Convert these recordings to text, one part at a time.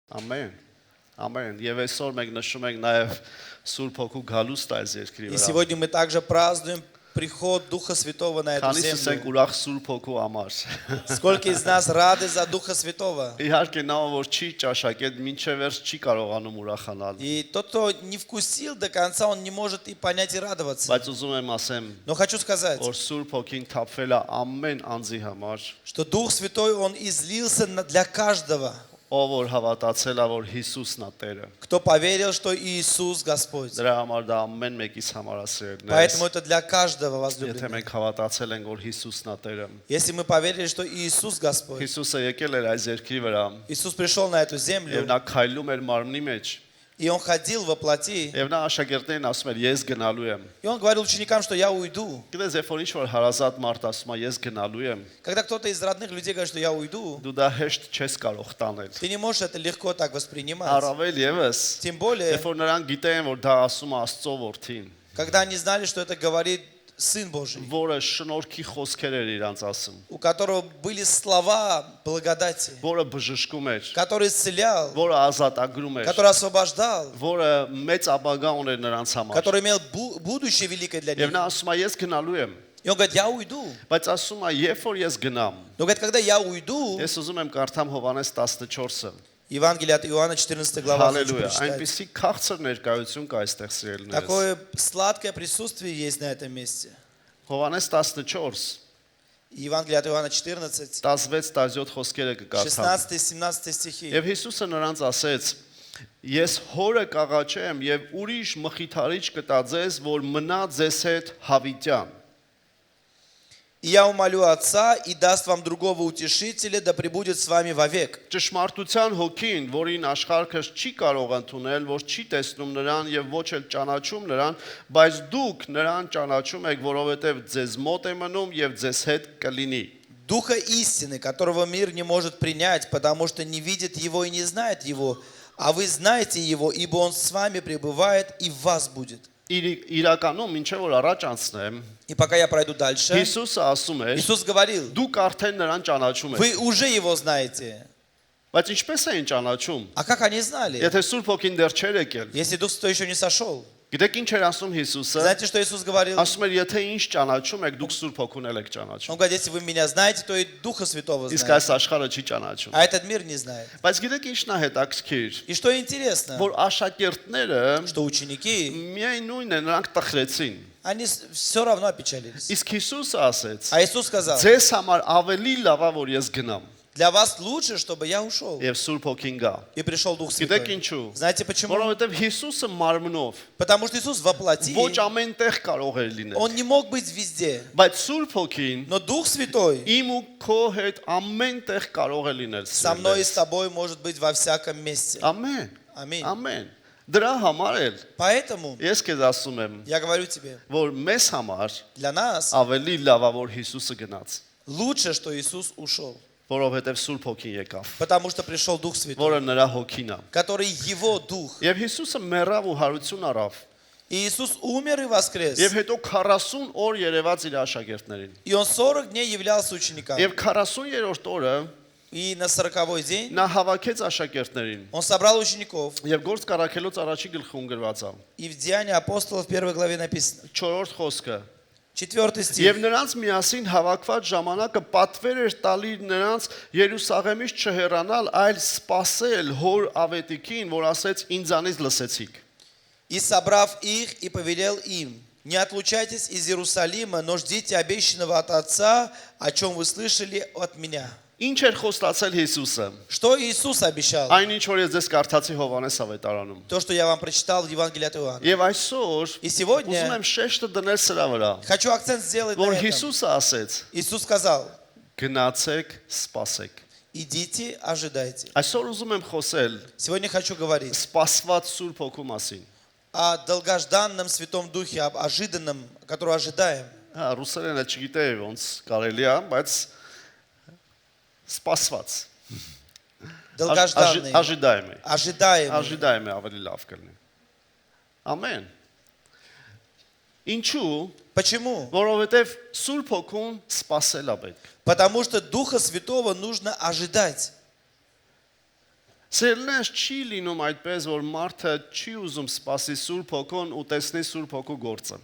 Ամեն։ Ամեն։ Եվ այսօր մենք նշում ենք նաև Սուրբ Հոգու գալուստը այս երկրի И վրա։ сегодня мы также празднуем приход Духа Святого на эту Քանիսս ենք землю. ուրախ Սուրբ Հոգու համար։ Сколько из нас рады за Духа Святого? Իհարկե նա որ չի ճաշակել, մինչև վերջ չի կարողանում ուրախանալ։ И тот, кто не вкусил до конца, он не может и понять и радоваться. Բայց ուզում եմ ասեմ, Но хочу сказать, որ Սուրբ Հոգին թափվել է ամեն անձի համար, что Дух Святой, Он излился для каждого, ով որ հավատացել է, որ Հիսուսն է Տերը։ кто поверил, что Иисус Господь. Դրա համար դա ամեն մեկից համար է սիրելիներ։ Поэтому это для каждого Եթե возлюбленного. մենք հավատացել ենք, որ Հիսուսն է Տերը։ Если мы поверили, что Иисус Господь, Հիսուսը եկել էր այս երկրի վրա, Иисус пришел на эту եւ землю, նա քայլում էր մարմնի մեջ, и Он ходил во плоти, եւ նա աշակերտներին ասում էր, ես գնալու եմ։ и Он говорил ученикам, что я уйду. Գիտես, երբ որ ինչ-որ հարազատ մարդ ասում է, ես գնալու եմ, Когда кто-то из родных людей говорит, что я уйду, դու դա հեշտ չես կարող տանել։ ты не можешь это легко так воспринимать. Առավել եւս, Тем более, երբ որ նրանք գիտեն, որ դա ասում է Աստծո որդին, когда они знали, что это говорит Сын Божий, որը շնորհքի խոսքեր էր իրանց ասում, у которого были слова благодати, որը բժշկում էր, который исцелял, որը ազատագրում էր, который освобождал, որը մեծ ապագա ուներ նրանց համար։ который имел будущее великое для Եվ них. նա ասում է, ես գնալու եմ, И он говорит, я уйду. բայց ասում է, երբ որ ես гнամ, Но говорит, когда я уйду, ես ուզում եմ կարդամ Հովհաննես 14-ը։ Евангелие от Иоанна, 14 глава, хочу Հալելույա, прочитать. այնպեսի քաղցր ներկայություն կա այստեղ սիրելիներս։ Такое сладкое присутствие есть на этом месте. Հովհաննես 14, Евангелие от Иоанна 14, 16-17 խոսքերը կկարդամ։ 16-17 стихи. Եվ Հիսուսը նրանց ասեց. Ես հորը կաղաչեմ եւ ուրիշ մխիթարիչ կտա ձեզ, որ մնա ձեզ հետ հավիտյան։ И я умолю Отца, и даст вам другого утешителя, да пребудет с вами вовек. Ճշմարտության հոգին, որին աշխարհը չի կարող ընդունել, որ չի տեսնում նրան եւ ոչ էլ ճանաչում նրան, բայց դուք նրան ճանաչում եք, որովհետեւ ձեզ մոտ է մնում եւ ձեզ հետ կլինի։ Духа истины, которого мир не может принять, потому что не видит его и не знает его, а вы знаете его, ибо он с вами пребывает и в вас будет. Իրականում ինչեւ որ առաջ անցնեմ, И пока я пройду дальше, Հիսուսը ասում է. Иисус говорил, Դուք արդեն նրան ճանաչում եք։ вы уже его знаете. Բայց ինչպես էին ճանաչում։ А как они знали? Եթե Սուրբ Հոգին դեռ չէր եկել։ Если Дух Святой еще не сошел. Գիտեք ինչ էր ասում Հիսուսը։ Знаете, что Иисус говорил? Ասում էր, եթե ինչ ճանաչում եք, դուք Սուրբ Հոգուն եք ճանաչում։ Он говорит, если вы меня знаете, то и Духа Святого Իսկ знаете. այս աշխարհը չի ճանաչում։ А этот мир не знает. Բայց գիտեք ինչն է հետաքրքիր, И что интересно, որ աշակերտները что ученики, միայն նույնն են, նրանք տխրեցին։ они все равно опечалились. Իսկ Հիսուսը ասեց. А Иисус сказал, Ձեզ համար ավելի լավ է, որ ես գնամ для вас лучше, чтобы я ушел. եւ Սուրբ Հոգին գա։ И пришел Дух Գիտեք Святой. ինչու։ Знаете почему? Որովհետեւ Հիսուսը մարմնով Потому что Иисус во плоти, ոչ ամենտեղ կարող էր լինել։ Он не мог быть везде. Բայց Սուրբ Հոգին Но Дух Святой իմ ու քո հետ ամենտեղ կարող է լինել։ со мной и с тобой может быть во всяком месте. Ամեն։ Аминь. Ամեն։ Դրա համար էլ Поэтому ես քեզ ասում եմ, я говорю тебе, որ մեզ համար для нас ավելի լավ է, որ Հիսուսը գնաց, лучше, что Иисус ушел. որովհետև Սուրբ Հոգին եկավ, Потому что пришел Дух Святой, որը նրա հոգին է։ который Его Дух. Եվ Հիսուսը մեռավ ու հարություն առավ, И Иисус умер и воскрес. եւ հետո 40 օր երևաց իր աշակերտներին։ И Он 40 дней являлся ученикам. Եվ 40-րդ օրը И на 40-й день նա հավաքեց աշակերտներին։ Он собрал учеников. Եվ գործ կարաքելոց առաջի գլխում գրված է И в Деянии апостолов 1 главе написано. 4-րդ խոսքը։ 4 стих. Եվ նրանց միասին հավաքված ժամանակը պատվեր էր տալի նրանց Երուսաղեմից չհեռանալ, այլ սпасել հոր ավետիքին, որ ասեց ինձանից լսեցիք։ И собрав их, и повелел им: не отлучайтесь из Иерусалима, но ждите обещанного от Отца, о чем вы слышали от меня. Ինչ էր խոստացել Հիսուսը։ Что Иисус обещал? Այնինչ որ ես ձեզ կարդացի Հովհաննես ավետարանում։ То, что я вам прочитал в Евангелии от Иоанна. Եվ այսօր И ուզում сегодня եմ շեշտը դնել սրա վրա, хочу акцент сделать на որ этом. Հիսուսը ասեց. Иисус сказал: Գնացեք, սпасեք։ идите, ожидайте. Այսօր ուզում եմ խոսել Сегодня хочу говорить սпасված Սուրբ Հոգու մասին։ о долгожданном Святом Духе, об ожиданном, которого ожидаем. Հա, ռուսերենը չգիտեի ոնց կարելի է, բայց սпасված։ Долгожданный. Ожидаемый։ Ожидаемый. Ожидаемый ավելի լավ կլինի։ Ամեն։ Ինչու՞։ Почему? Որովհետև Սուրբ Հոգուն սпасել է պետք։ Потому что Духа Святого нужно ожидать. Սերլենս չի լինում այդպես, որ մարդը չի ուզում սпасի Սուրբ Հոգուն ու տեսնի Սուրբ Հոգու գործը։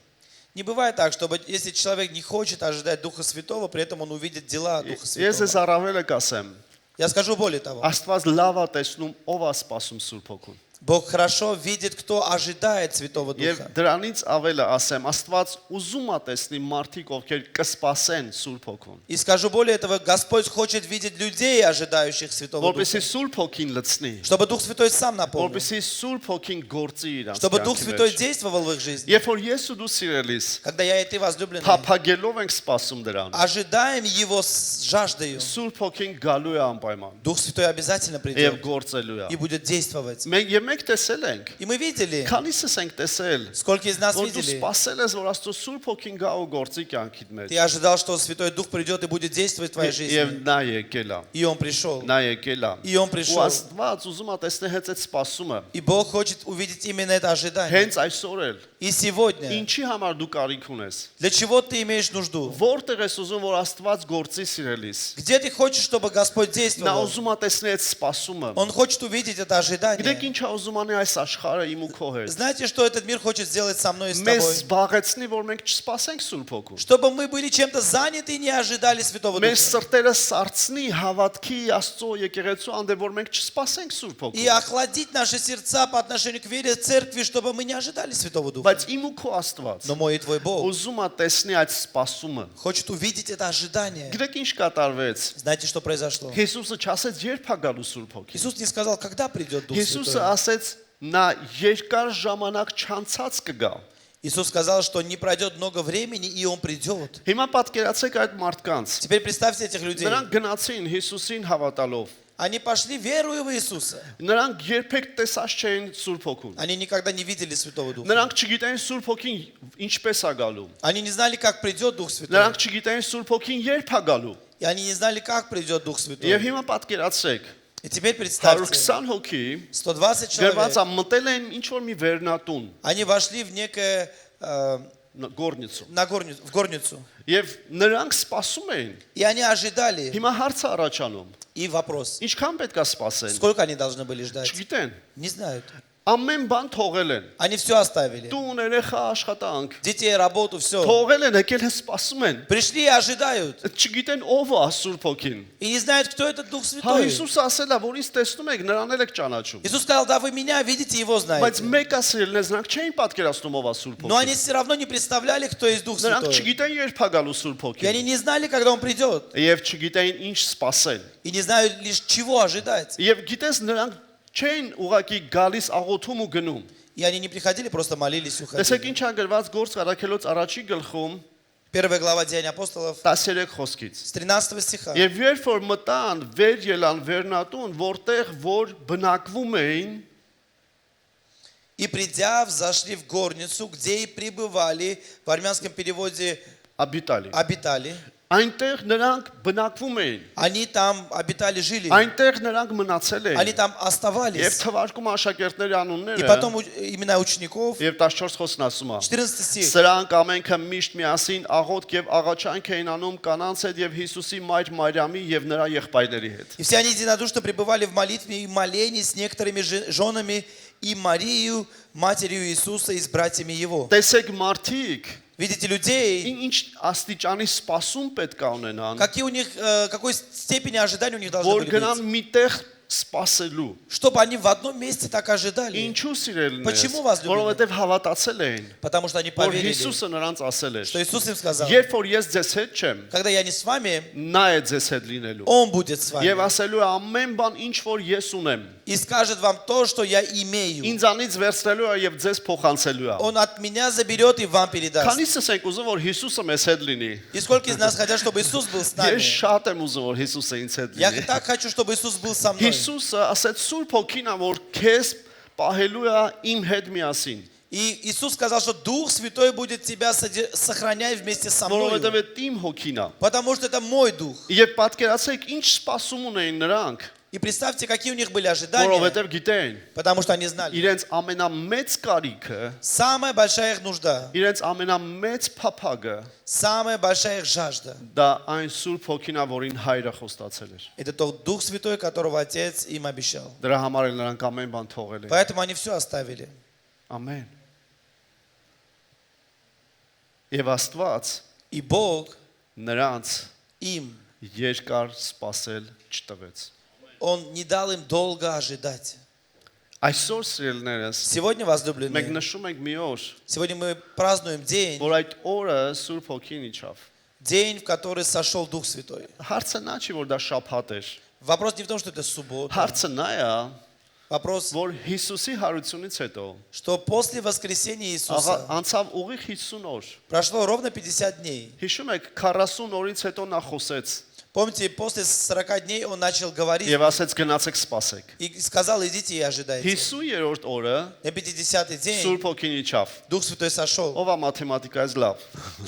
Не бывает так, чтобы если человек не хочет ожидать Духа Святого, при этом он увидит дела Духа Ես ես Святого. առավել կասեմ, Я скажу более того. Աստված լավ է տեսնում ով է սпасում Սուրբ Հոգուն։ Бог хорошо видит, кто ожидает Святого Եվ Духа. դրանից ավելը ասեմ, Աստված ուզում է տեսնի մարդիկ, ովքեր կսպասեն Սուրբ Հոգուն, И скажу более того, Господь хочет видеть людей, ожидающих Святого որպեսզի Духа. Սուրբ Հոգին լցնի, Чтобы Дух Святой сам наполнил. որպեսզի Սուրբ Հոգին գործի իրանց Чтобы Дух կյանքի Святой մեջ։ действовал в их жизни. Երբ որ ես ու դու սիրելիս Когда я и ты возлюбленные, փափագելով ենք սպասում դրան, ожидаем Его с жаждою. Սուրբ Հոգին գալու է անպայման Дух Святой обязательно եւ придет գործելու է։ и будет действовать. Մենք տեսել ենք, И мы видели, քանիսս ենք տեսել, сколько из нас որ դու видели. սպասել ես, որ Աստծո Սուրբ Հոգին գա ու գործի կյանքիդ մեջ։ Ты ожидал, что Святой Дух придет и будет действовать в твоей Եվ жизни. նա եկել է, И Он пришел. նա եկել է։ И Он Ու пришел. Աստված ուզում է տեսնել հենց այդ սպասումը։ И Бог хочет увидеть именно это ожидание. Հենց այսօր էլ И сегодня, ինչի համար դու կարիք ունես։ для чего ты имеешь нужду? Որտեղ ես ուզում որ Աստված գործի սիրելիս։ Где ты хочешь, чтобы Господь Նա действовал? ուզում է տեսնել այդ սպասումը։ Он хочет увидеть это Գիտեք ожидание. ինչ է уզում անի այս աշխարհը իմ ու քո հետ։ Знаете, что этот мир хочет сделать со мной и с Մեզ тобой? զբաղեցնի, որ մենք չսպասենք Սուրբ Հոգուն։ Чтобы мы были чем-то заняты и не ожидали Святого Մեր Духа. սրտերը սարցնի հավատքի Աստծո եկեղեցու անդեպ, որ մենք չսպասենք Սուրբ И Հոգուն։ охладить наши сердца по отношению к вере церкви, чтобы мы не ожидали Святого Духа. Բայց իմ ու քո Աստված Но мой и твой Бог ուզում է տեսնի այդ սպասումը։ хочет увидеть это ожидание. Գիտեք ինչ կատարվեց։ Знаете, что произошло? Հիսուսը չասեց երբ է գալու Սուրբ Հոգին։ Иисус не сказал, когда придет Дух Հիսուսը Святой. ասեց նա երկար ժամանակ չանցած կգա։ Иисус сказал, что не пройдет много времени, и Он придет. Հիմա պատկերացեք այդ մարդկանց։ Теперь представьте этих людей. Նրանք գնացին Հիսուսին հավատալով։ Они пошли, веруя в Иисуса. Նրանք երբեք տեսած չէին Սուրբ Հոգուն։ Они никогда не видели Святого Духа. Նրանք չգիտեն Սուրբ Հոգին ինչպես է գալու։ Они не знали, как придет Дух Святой. Նրանք չգիտեն Սուրբ Հոգին երբ է գալու։ И они не знали, как придет Дух Եվ Святой. հիմա պատկերացրեք, И теперь представьте, 120 հոգի 120 գրված человек, է մտել են ինչ որ մի վերնատուն, они вошли в некое, գործնիցու։ в горницу. Եվ նրանք սպասում էին։ И они ожидали. Հիմա հարց է առաջանում։ И вопрос, Ինչքան պետք է սպասեն։ сколько они должны были ждать? Չգիտեն։ Не знают. Ամեն բան թողել են։ Они все оставили. Տուն, երեխա, աշխատանք։ Детей, работу, все. Թողել են, եկել են սպասում են։ Пришли и ожидают. Չգիտեն ով է Սուրբ Հոգին։ И не знают, кто этот Дух Հա Святой. Հիսուսը ասել է, որ ինձ տեսնում եք, նրան էլ եք ճանաչում։ Иисус сказал, да, вы меня видите, его Բայց знаете. մեկը սիրելն ես, նրանք չէին պատկերացնում ով է Սուրբ Но они Հոգին։ все равно не представляли, кто есть Дух Նրանք Святой. չգիտեն երբ է գալու Սուրբ И они Հոգին։ не знали, когда Он придет. Եվ չգիտեն ինչ սпасել։ И не знают лишь, чего ожидать. Եվ гիտես նրանք չէին ուղակի գալիս աղոթում ու գնում։ И они не приходили, просто молились и Տեսեք уходили. ինչ է գրված Գործ Առաքելոց առաջի գլխում 1 глава Деяний апостолов 13 խոսքից։ с 13 стиха. Եվ երբ որ մտան վեր ելան վերնատուն, որտեղ որ բնակվում էին, И придя, взошли в горницу, где и пребывали, в армянском переводе աբիտալի։ обитали. Այնտեղ նրանք բնակվում էին։ Они там обитали, жили. Այնտեղ նրանք մնացել Они էին։ там Եվ оставались. թվարկում աշակերտների И անունները потом имена учеников. եւ 14 խոսքն ասում է։ 14 стих. Սրանք ամենքը միշտ միասին աղոթք եւ աղաչանք էին անում կանանց հետ եւ Հիսուսի մայր Մարիամի եւ նրա եղբայրների հետ։ И все они единодушно пребывали в молитве и молении с некоторыми женами и Марию, матерью Иисуса и с братьями Его. Տեսեք մարդիկ Видите людей, ինչ աստիճանի սпасում պետք է ունենան, какие у них, какой степени ожидания у них должны որ были գնան быть. միտեղ սпасելու։ Чтобы они в одном месте так ожидали. Ինչու սիրելն Почему ես, возлюбленные? որովհետեւ հավատացել էին, Потому что они որ поверили, Հիսուսը նրանց ասել էր. что Иисус им сказал, Երբ որ ես ձեզ հետ չեմ, когда я не с вами, նա է ձեզ հետ լինելու։ Он будет с Եվ вами. ասելու է ամեն бан ինչ որ ես ունեմ, И скажет вам то, что я имею. ինձանից վերցնելու է եւ ձեզ փոխանցելու է։ Он от меня заберет и вам передаст. Քանիսս ենք ուզում որ Հիսուսը մեզ հետ լինի։ И сколько из нас хотят, чтобы Иисус был с Ես нами? շատ եմ уզում որ Հիսուսը ինձ հետ Я լինի։ так хочу, чтобы Иисус был со мной. Հիսուսը ասեց Սուրբ Հոգին է որ քեզ պահելու է իմ հետ միասին։ И Иисус сказал, что Дух Святой будет тебя сохранять вместе со мной. Որովհետեւ իմ հոգին է։ Потому что это мой Дух. Եվ պատկերացեք ինչ սпасում ունեին նրանք, И И представьте, какие у них были ожидания, որովհետև գիտեին, потому что они знали. իրենց ամենամեծ կարիքը, Самая большая их нужда, իրենց ամենամեծ փափագը самая большая их жажда, դա այն Սուրբ Հոգին է, որին Հայրը խոստացել էր։ это тот Дух Святой, которого Отец им обещал. Դրա համար էլ նրանք ամեն բան թողել են։ Поэтому они все оставили. Ամեն։ Եվ Աստված И Бог նրանց им, երկար սпасել չտվեց։ Он не дал им долго ожидать. Այսօր սիրելիներս, Сегодня, մենք возлюбленные, նշում ենք մի օր, сегодня мы празднуем день, որ այդ օրը Սուրբ Հոգին իջավ։ день, в который сошел Дух Святой. Հարցը նա չի, որ դա շաբաթ էր։ Вопрос не в том, что это суббота. Հարցը նա է, Вопрос, որ Հիսուսի հարությունից հետո что после воскресения Иисуса անցավ ուղիղ 50 օր։ прошло ровно 50 дней. Հիշում եք 40 օրից հետո նա խոսեց Помните, после 40 дней Он начал говорить եւ ասեց գնացեք սпасեք։ и сказал, идите и ожидайте. 50-րդ օրը На 50-й день Սուրբ Հոգին իջավ։ Дух Святой сошел. Ով է մաթեմատիկայից լավ։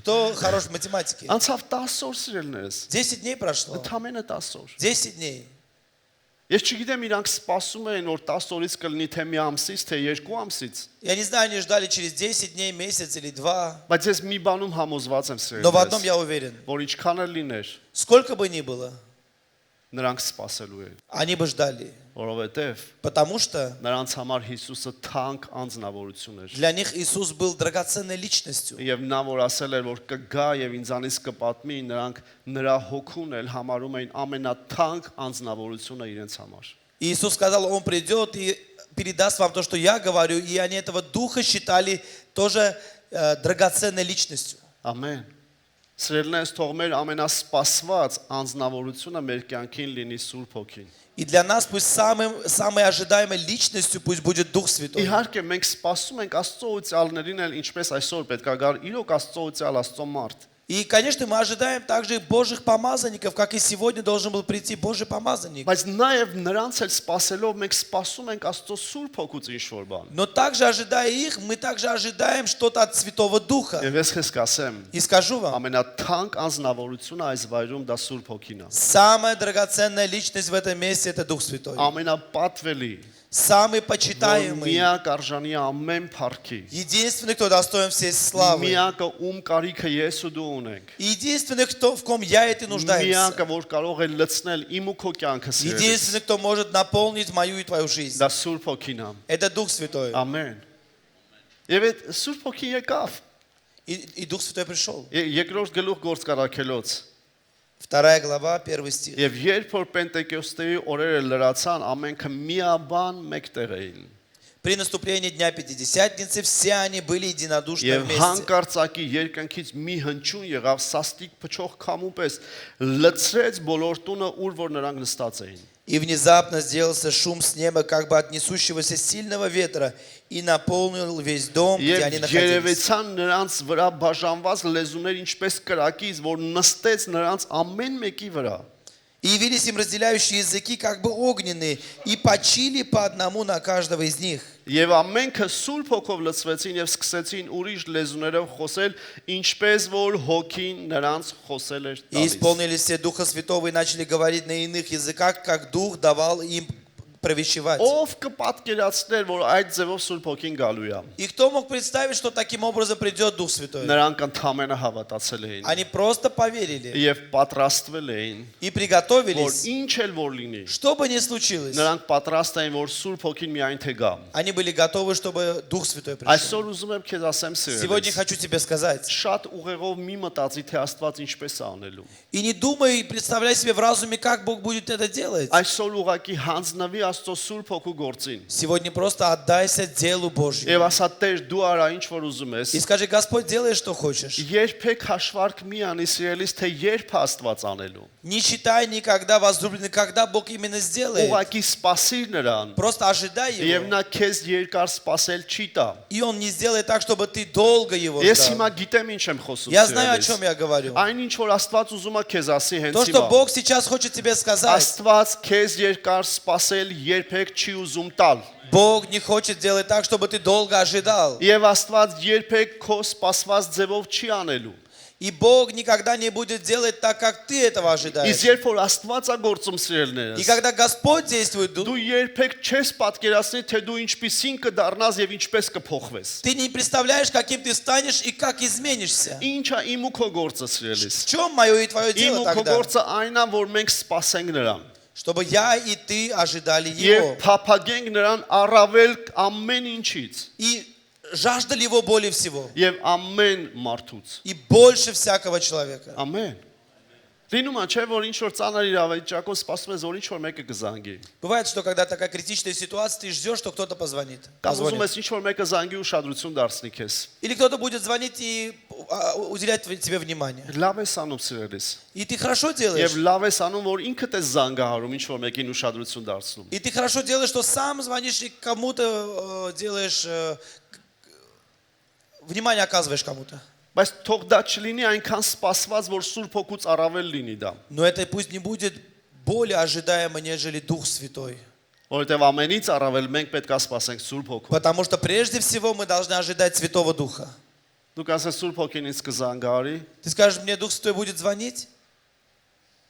Кто хорош в математике? Անցավ 10 օր սիրելիներս։ 10 дней прошло. Ընդամենը 10 օր։ 10 дней. Ես չգիտեմ իրանք սպասում էին որ 10 օրից կլինի թե մի ամսից թե 2 ամսից, Я не знаю, они ждали через 10 дней, месяц или 2. բայց ես մի баնում համոզված եմ Но в одном սիրելիներս, я уверен. որ ինչքան էլ լիներ, Сколько бы ни было, նրանք սպասելու են, они бы ждали. որովհետև Потому что նրանց համար Հիսուսը թանկ անձնավորություն էր։ для них Иисус был драгоценной личностью. Եվ նա որ ասել էր որ կգա եւ ինձանից կպատմի, նրանք նրա հոգուն էլ համարում էին ամենաթանկ անձնավորությունը իրենց համար։ Иисус сказал, Он придет и передаст вам то, что я говорю, и они этого Духа считали тоже драгоценной личностью. Ամեն։ Սիրելիներս, թող մեր ամենասպասված անձնավորությունը մեր կյանքին լինի Սուրբ Հոգին։ И для нас пусть самой ожидаемой личностью пусть будет Дух Святой. Իհարկե մենք սպասում ենք Աստծո ուծյալներին էլ ինչպես այսօր պետք է գար իրոք Աստծո ուծյալ Աստծո մարդ։ И, конечно, мы ожидаем также и Божьих помазанников, как и сегодня должен был прийти Божий помазанник. Բայց նաև նրանց էլ սпасելով մենք սպասում ենք Աստծո Սուրբ Հոգուց ինչ-որ բան։ Но также ожидая их, мы также ожидаем что-то от Святого Духа. Եվ ես քեզ կասեմ, И скажу вам, ամենաթանկ անձնավորությունը այս վայրում դա Սուրբ Հոգին է։ самая драгоценная личность в этом месте – это Дух Святой. Ամենապատվելի, Самый որ почитаемый, միակ արժանի ամեն փառքի։ единственный, кто достоин всей славы. Միակը ում կարիքը ես ու դու ունենք։ Единственный, в ком я и ты нуждаемся. Միակը որ կարող է լցնել իմ ու քո կյանքը սիրելիս։ Единственный, кто может наполнить мою и твою жизнь. Դա Սուրբ Հոգին է։ Это Дух Святой. Ամեն։ Եվ այդ Սուրբ Հոգին եկավ։ И Дух Святой пришел. Երկրորդ գլուխ գործկարակելոց։ 2 глава, 1 стих. Եվ երբ որ Պենտեկոստեի օրերը լրացան, ամենքը միաբան մեկտեղ էին։ При наступлении Дня Пятидесятницы все они были единодушны Եվ вместе. հանկարծակի երկնքից մի հնչյուն եղավ սաստիկ փչող քամու պես, լցրեց բոլոր տունը, ուր որ նրանք նստած էին։ И внезапно сделался шум с неба, как бы от несущегося сильного ветра, и наполнил весь дом, где они Եվ находились. երևեցան նրանց վրա բաժանված լեզուներ ինչպես կրակից, որ նստեց նրանց ամեն մեկի վրա։ И явились им разделяющие языки, как бы огненные, и почили по одному на каждого из них. Եվ ամենքը Սուրբ Հոգով լցվեցին եւ սկսեցին ուրիշ լեզուներով խոսել, ինչպես որ Հոգին նրանց խոսել էր И տալիս։ исполнились все Духа Святого и начали говорить на иных языках, как Дух давал им провещевать. Ով կպատկերացներ, որ այդ ձևով Սուրբ Հոգին գալու է։ И кто мог представить, что таким образом придет Дух Святой? Նրանք ընդհանրապես հավատացել էին Они просто поверили եւ պատրաստվել էին, и որ приготовились, ինչ էլ որ լինի, что бы ни случилось. նրանք պատրաստ էին, որ Սուրբ Հոգին միայն թե գա։ Они были готовы, чтобы Дух Святой пришел. Այսօր ուզում եմ քեզ ասեմ Сегодня սիրելիս, хочу тебе сказать. շատ ուղեղով մի մտածի թե Աստված ինչպես է անելու։ И не думай, представляй себе в разуме, как Бог будет это делать. Այսօր ուղակի հանձնվի Աստծո Սուրբ Հոգու գործին։ Сегодня просто отдайся делу Божьему. Եվ ասա Տեր, դու արա ինչ որ ուզում ես։ И скажи, Господь, делай, что хочешь. Երբեք հաշվարկ մի անի սիրելիս, թե երբ է Աստված անելու։ Не считай никогда, возлюбленный, когда Бог именно сделает. Ուղակի սпасիր նրան։ Просто ожидай Եվ Его. նա քեզ երկար սпасել չի տա։ И Он не сделает так, чтобы ты долго Его Ես ждал. հիմա գիտեմ ինչ եմ խոսում։ Я знаю, о սիրելիս։ чем я говорю. Այն ինչ որ Աստված ուզում է քեզ ասի հենց То, что հիմա։ Бог сейчас хочет тебе сказать. Աստված քեզ երկար սпасել երբեք չի ուզում տալ։ Бог не хочет делать так, чтобы ты долго ожидал. Եվ Աստված երբեք քո սпасված ձևով չի անելու։ И Бог никогда не будет делать так, как ты этого ожидаешь. Իսկ երբ որ Աստվածագործում И սիրելիներս, когда Господь действует, դու երբեք չես պատկերացնի, թե դու ինչպիսին կդառնաս եւ ինչպես կփոխվես։ ты не представляешь, каким ты станешь и как изменишься. Ինչ է իմ ու քո գործը սիրելիս։ В чем мое и твое Իմ дело ու քո тогда? գործը այն է, որ մենք սпасենք նրան։ Чтобы я и ты ожидали Եվ Его. փափագենք նրան առավել ամեն ինչից И жаждали Его более всего. եւ ամեն մարդուց։ И больше всякого человека. Ամեն։ Լինում է չէ, որ ինչ որ ծանր իրավիճակով սպասում ես, որ ինչ որ մեկը կզանգի։ Бывает, что когда такая критичная ситуация, ты ждешь, что кто-то позвонит. Կամ ուզում Позвонит. ես ինչ որ մեկը զանգի ուշադրություն դարձնի քեզ։ Или кто-то будет звонить и уделять тебе внимание. Լավ ես անում սիրելիս։ И ты хорошо Եվ делаешь. լավ ես անում, որ ինքդ ես զանգահարում, ինչ որ մեկին ուշադրություն դարձնում։ И ты хорошо делаешь, что сам звонишь и кому-то делаешь, внимание оказываешь кому-то. Բայց թող դա չլինի այնքան սпасված, որ Սուրբ Հոգուց առավել լինի դա։ Но это пусть не будет более ожидаемо, нежели Дух Святой. Որովհետև ամենից առավել մենք պետք է սпасենք Սուրբ Հոգու։ Потому что прежде всего мы должны ожидать Святого Духа. Դուք ասես Սուրբ Հոգին ինձ կզանգահարի, Ты скажешь, мне Дух Святой будет звонить?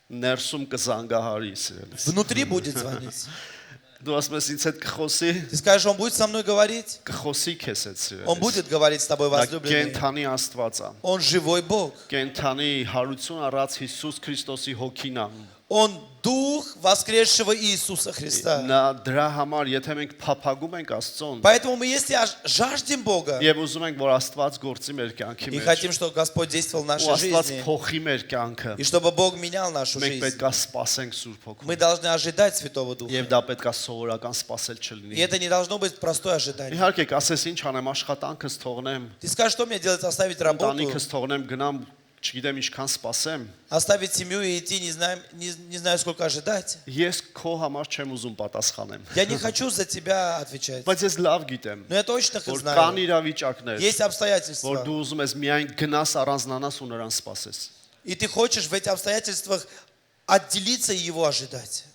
ներսում կզանգահարի սիրելիս։ Внутри будет звонить. Դու ասում ես ինձ հետ կխոսի, Ты скажешь, Он будет со мной говорить? կխոսի քեզ հետ Он սիրելիս։ будет говорить с тобой, Դա возлюбленный. կենթանի Աստված է։ Он живой Бог. Կենթանի հարություն առած Հիսուս Քրիստոսի հոգին է։ Он Дух воскресшего Иисуса Христа. Նա դրա համար, եթե մենք փափագում ենք Աստծուն, Поэтому мы, если жаждем Бога եւ ուզում ենք, որ Աստված գործի մեր кյանքի и մեջ, хотим, чтобы Господь действовал в ու нашей Աստված жизни, փոխի մեր կյանքը, и чтобы Бог менял нашу մենք жизнь, պետք է սпасենք Սուրբ Հոգուն։ мы должны ожидать Святого Духа. Եվ դա պետք է սովորական սпасել И չլինի։ это не должно быть простое ожидание. Իհարկե, ասես ինչ անեմ, աշխատանքս թողնեմ, Ты скажешь, что мне делать, оставить работу, ընտանիքս թողնեմ, գնամ, չգիտեմ ինչքան սпасեմ։ оставить семью и идти, не знаю, сколько ожидать. Ես քո համար չեմ ուզում պատասխանեմ։ Я не хочу за тебя отвечать. Բայց ես լավ գիտեմ, Но я точно որ знаю, կան իրավիճակներ, есть որ обстоятельства. դու ուզում ես միայն գնաս առանձնանաս ու նրան սпасես։ И ты хочешь в этих обстоятельствах отделиться и его ожидать.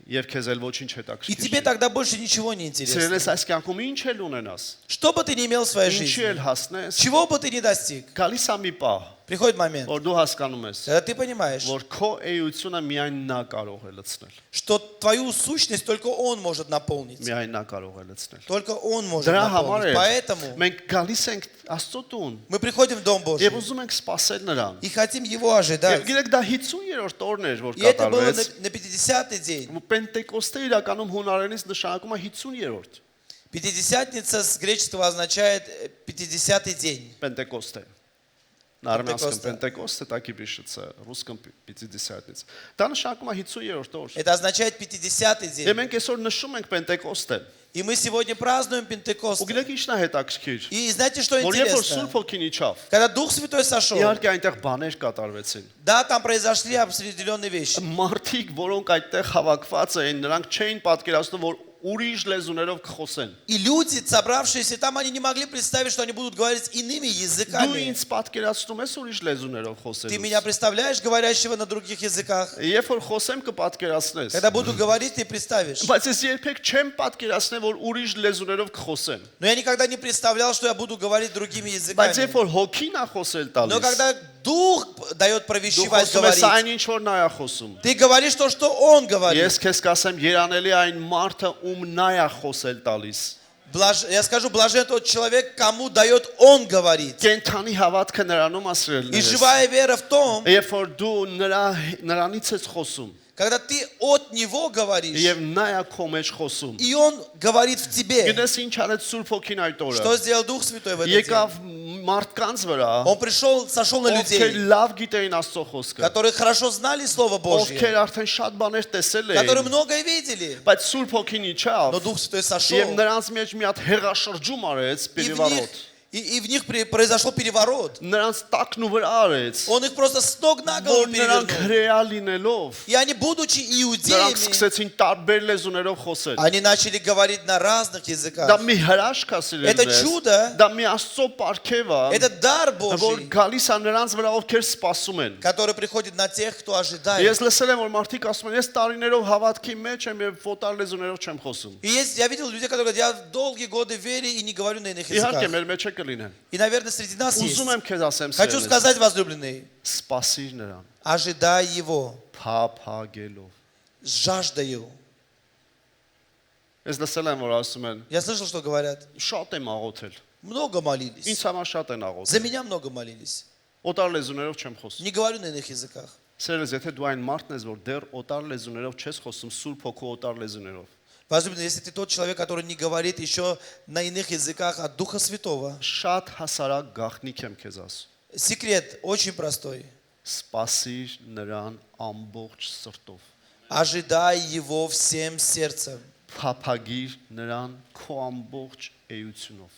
Եվ քեզ էլ ոչինչ И հետաքրքիր тебе չի։ тогда больше ничего не интересно. Սիրելես այս կյանքում ինչ էլ ունենաս, Что бы ты ни имел в своей ինչի жизни, էլ հասնես, чего бы ты ни достиг, գալիս է մի պահ, приходит момент, որ դու հասկանում ես, когда ты понимаешь, որ քո էությունը միայն նա կարող է лցնել։ что твою сущность только Он может наполнить. Միայն նա կարող է լցնել։ Только Он может Դրա համար наполнить. է Поэтому մենք գալիս ենք Աստծո տուն мы приходим в Дом Божий եւ ուզում ենք սпасել նրան։ и хотим Его Եվ ожидать. գիտեք դա 50-րդ օրն էր, որ И это было կատարվեց։ на 50-й день. Պենտեկոստե իրականում հունարենից նշանակում է 50-րդ։ Пятидесятница с греческого означает 50-й день. Պենտեկոստե։ На армянском Пентекоста. Пентекосте так и пишется, русском Пятидесятница։ Դա նշանակում է 50-րդ օր։ Это означает 50-й Եվ день. մենք այսօր նշում ենք Պենտեկոստե։ И мы сегодня празднуем Пентекост. Ու գիտեք ինչն է հետաքրքիր։ И знаете, что Որ երբ որ интересно? Սուրբ Հոգին իջավ, Когда Дух Святой сошел, իհարկե այնտեղ բաներ կատարվեցին։ да, там произошли определенные вещи. Մարդիկ, որոնք այդտեղ հավաքված էին, նրանք չէին պատկերացնում, որ ուրիշ լեզուներով կխոսեն։ И люди, собравшиеся там, они не могли представить, что они будут говорить иными Դու языками. ինձ պատկերացնում ես ուրիշ լեզուներով Ты меня խոսելուց։ представляешь, говорящего на других языках? Երբ որ խոսեմ կպատկերացնես։ Когда буду говорить, ты представишь. Բայց ես երբեք չեմ պատկերացնել, որ ուրիշ լեզուներով կխոսեմ։ Но я никогда не представлял, что я буду говорить другими Բայց երբ языками. որ հոգին է խոսել Но տալիս, когда Дух дает դու провещевать, խոսում ես говорить, այն ինչ որ նա է խոսում։ ты говоришь то, что Он говорит. Ես քեզ կասեմ երանելի այն մարդը, ում նա է խոսել տալիս։ Я скажу, блажен тот человек, кому дает Он говорить. Կենթանի հավատքը նրանում И ասրելն ես։ живая вера в том, Երբ որ դու նրանից ես խոսում, когда ты от Него говоришь, եւ նա է քո մեջ խոսում։ и Он говорит в тебе. Գիտես ինչ արեց Սուրբ Հոգին այդ օրը։ Что сделал Дух Святой в этот день? Եկավ մարդկանց վրա, Он пришел, сошел на ովքեր людей, լավ գիտեին Աստծո խոսքը, которые хорошо знали Слово Божье, ովքեր արդեն շատ բաներ տեսել которые էին, многое видели. բայց Սուրբ Հոգին իջավ Но Дух Святой եւ сошел, նրանց մեջ մի հատ հեղաշրջում արեց и в них, переворот։ и в них произошел переворот. Նրանց տակն ու վրա արեց, Он их просто с ног на голову որ նրանք перевернул. հրեա լինելով, И они, будучи նրանք иудеями, սկսեցին տարբեր լեզուներով խոսել։ они начали говорить на разных Դա языках. մի հրաշք է Это սիրելիներս։ чудо, Դա մի Աստծո պարգև է, это дар որ Божий, գալիս է նրանց վրա, ովքեր սպասում են։ который приходит на тех, кто ожидает. Ես լսել եմ, որ մարդիկ ասում են, ես տարիներով հավատքի մեջ եմ եւ ֆոտար լեզուներով չեմ խոսում։ И есть, я видел людей, которые говорят, я долгие годы верю и не говорю на иных Իհարկե, языках. մեր մեջ է կլինեն։ И, наверное, среди нас есть. Ուզում եմ քեզ ասեմ Хочу սիրելիս, сказать, возлюбленные, սպասիր նրան, ожидай Его, փափագելով։ с жаждою. Ես լսել եմ, որ ասում են, Я слышал, что говорят, շատ եմ աղոթել։ много молились. Ինձ համար շատ են За աղոթել։ меня много молились. Օտար լեզուներով չեմ խոսում։ Не говорю на иных языках. Սիրելիս, եթե դու այն մարդն ես, որ դեռ օտար լեզուներով չես խոսում, Սուրբ Հոգու օտար լեզուներով, Возлюбленные, если ты тот человек, который не говорит еще на иных языках от Духа Святого, շատ հասարակ գաղտնիք եմ քեզ ասում։ секрет очень простой. Սպասիր նրան ամբողջ սրտով։ Ожидай Его всем сердцем. Փափագիր նրան քո ամբողջ էությունով։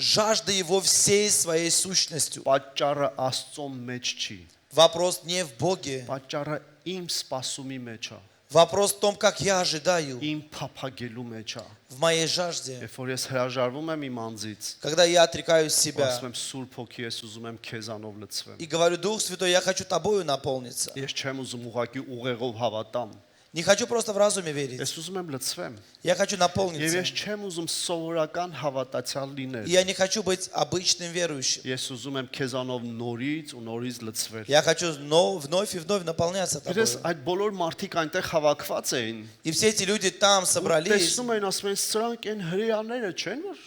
Жажда Его всей своей сущностью. Պատճառը Աստծո մեջ չի։ Вопрос не в Боге. Պատճառը իմ սպասումի մեջ է, Вопрос в том, как я ожидаю իմ փափագելու մեջ է։ в моей жажде. Երբ որ ես հրաժարվում եմ իմ անձից, Когда я отрекаюсь себя ասում եմ Սուրբ Հոգի, ես ուզում եմ քեզանով լցվեմ։ и говорю, Дух Святой, я хочу Тобою наполниться. Ես չեմ уզում ուղակի ուղեղով հավատամ։ Не хочу просто в разуме верить. Ես ուզում եմ լցվեմ։ Я хочу Եվ наполниться. ես չեմ уզում սովորական հավատացյալ լինել։ И я не хочу быть обычным верующим. Ես ուզում եմ քեզանով նորից ու նորից лցվել։ Я хочу вновь и вновь наполняться Դες Тобою. այդ բոլոր մարդիկ այնտեղ հավաքված էին։ И все эти люди там собрались. Տեսնում էին, ասում են, սրանք այն հրեաները չեն, որ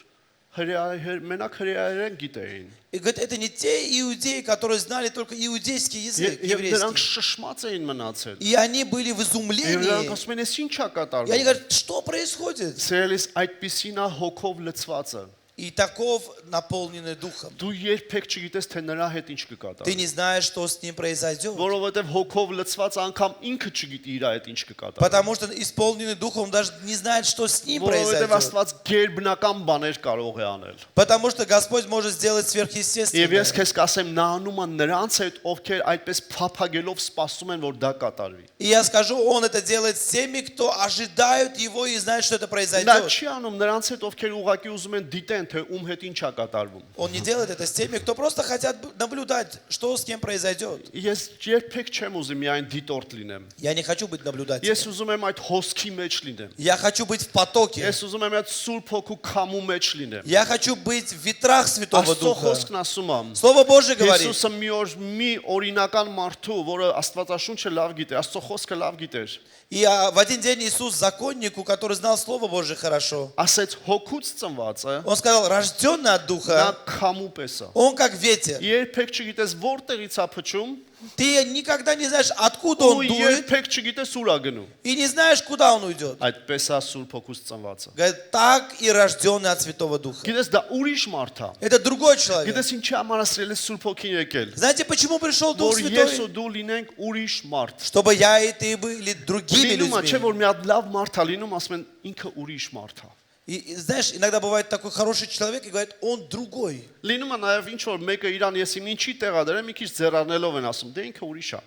մենակ հրեաերեն գիտեին։ И говорит, это не те иудеи, которые знали только иудейский язык, Եվ նրանք еврейский. շշմած էին մնացել։ И они были в Եվ изумлении. նրանք ասում են, «Էս ի՞նչ է И они կատարվում»։ говорят, что происходит? Սերելիս այդպիսին է հոգով լցվածը։ И таков наполненный Духом. Դու երբեք չգիտես, թե նրա հետ ինչ Ты կկատարի։ не знаешь, что с ним произойдет. Որովհետև հոգով լցված անգամ ինքը չգիտի իր հետ ինչ կկատարի։ Потому что исполненный Духом даже не знает, что с ним Որովհետև произойдет. Աստված գերբնական բաներ կարող է անել։ Потому что Господь может сделать Եվ сверхъестественное. ես քեզ կասեմ, նա անում է նրանց հետ, ովքեր այդպես փափագելով սպասում են, որ դա կատարվի։ И я скажу, Он это делает с теми, кто ожидают Его и знают, что это Նա произойдет. չի անում նրանց հետ, ովքեր ուղակի ուզում են դիտեն, թե ում հետ ինչ է կատարվում։ Он не делает это с теми, кто просто хотят наблюдать, что с кем произойдет. Ես երբեք չեմ ուզում միայն դիտորդ լինեմ։ Я не хочу быть Ես наблюдателем. ուզում եմ այդ հոսքի մեջ լինեմ։ Я хочу быть в потоке. Ես ուզում եմ այդ Սուրբ Հոգու քամու մեջ լինեմ։ Я хочу быть в ветрах Святого Աստծո Духа. խոսքն ասում է։ Слово Божье говорит. Հիսուսը մի օրինական մարդու, որը Աստվածաշունչը լավ գիտե, Աստծո խոսքը լավ գիտեր։ И в один день Иисус законнику, который знал Слово Божье хорошо, Ասեց հոգուց ծնված է, он сказал, рожденный от նա Духа, քամու պես է։ он как ветер. Երբեք չգիտես որտեղից է փչում, Ты никогда не знаешь, откуда ու он дует, երբեք չգիտես ուր է գնում։ и не знаешь, куда он уйдет. Այդպես է Սուրբ Հոգուց ծնվածը։ Говорит, так и рожденный от Святого Духа. Գիտես դա ուրիշ մարդ է։ Это другой человек. Գիտես ինչի համար ասրել է Սուրբ Հոգին եկել։ Знаете, почему пришел Дух Որ ես ու Святой? դու լինենք ուրիշ մարդ։ Чтобы я и ты были другими Լինում է, չէ՞ людьми. որ մի հատ լավ մարդ է լինում, ասում են ինքը ուրիշ մարդ է։ И знаешь, иногда бывает такой хороший человек и говорит, он другой. Լինում է նաև ինչ որ մեկը իրան ես իմ ինչի տեղադրեմ, մի քիչ ձեռառնելով են ասում, դե ինքը ուրիշ է։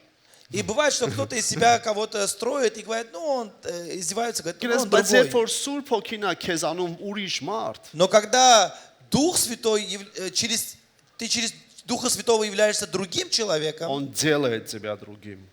И бывает, что кто-то из себя кого-то строит и говорит, ну он издевается, говорит, ну, Գիտես, он բայց երբ другой. որ Սուրբ Հոգին է քեզ անում ուրիշ մարդ, Но когда Дух Святой, ты через Духа Святого являешься другим человеком, он делает тебя другим։